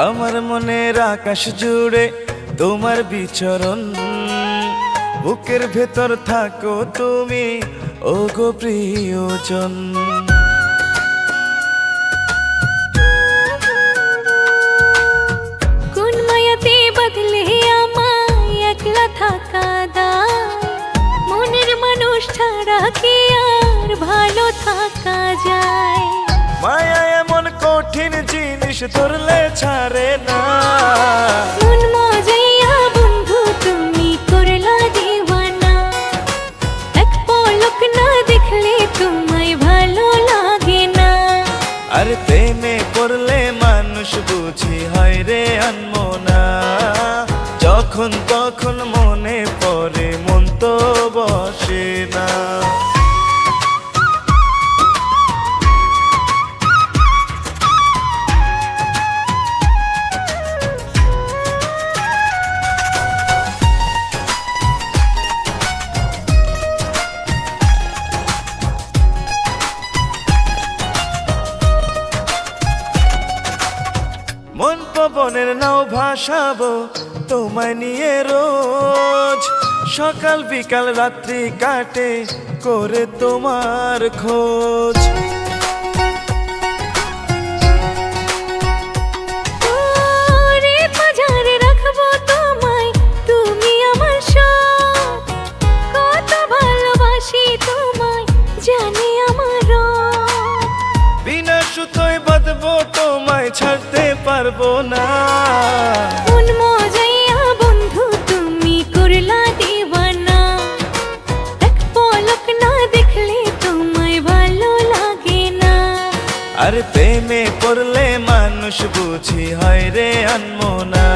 আমার মনের আকাশ জুড়ে তোমার বিচরণ, বুকের ভেতর থাকো তুমি ওগো প্রিয়জন। কোন মায়াতে বদলে আমায় একলা থাকা দায়, মনের মানুষ ছাড়া কি আর ভালো থাকা যায়? মায়া এমন কঠিন জিনিস ধরলে ছাড়ে না। মন মজাইয়া বন্ধু তুমি করলা দিওয়ানা, এক পলক না দেখলে তোমায় ভালো লাগে না। আর প্রেমে পড়লে মানুষ বুঝি হয় রে আনমনা, যখন তখন মনে পড়ে মন তো বসে না। মন পবনের নাও ভাসাবো তোমায় নিয়ে রোজ, সকাল বিকাল রাত্রি কাটে করে তোমার খোঁজ। ওরে বাজারে রাখবো তোমায়, তুমি আমার সব, কত ভালোবাসি তোমায় জানি আমার রব। বিনা সুতোয় বাঁধবো তোমায় ছাড়তে পারবো না। মন মজাইয়া বন্ধু তুমি করলা দিওয়ানা, এক পলক না দেখলে তোমায় ভালো লাগে না। আর প্রেমে পড়লে মানুষ বুঝি হয় রে আনমনা,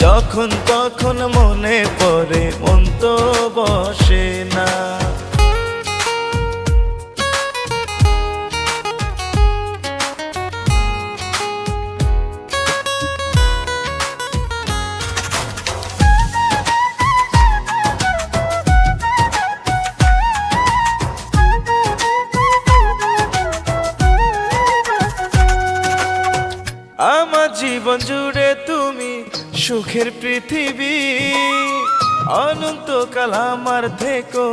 যখন তখন মনে পড়ে মন তো বসে না। আমার জীবন জুড়ে তুমি সুখের পৃথিবী, অনন্তকাল আমার থেকো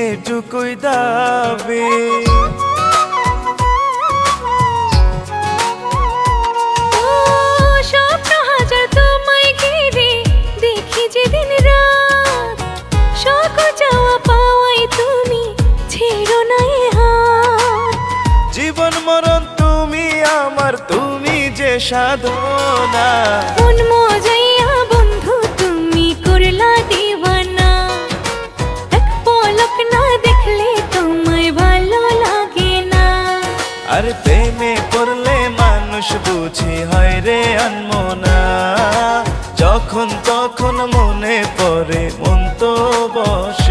এটুকুই দাবি। ও স্বপ্ন হাজার তোমায় ঘিরে দেখি যেদিন রাত, শখ চাওয়া পাওয়াই তুমি ছেড়ো না এ হাত। জীবন মরণ তুমি আমার, তুমি যে সাধনা। মন মজাইয়া বন্ধু তুমি করলা দিওয়ানা, এক পলক না দেখলে তোমায় ভালো লাগে না। আর প্রেমে পড়লে মানুষ বুঝি হয় রে আনমনা, যখন তখন মনে পড়ে মন তো বসে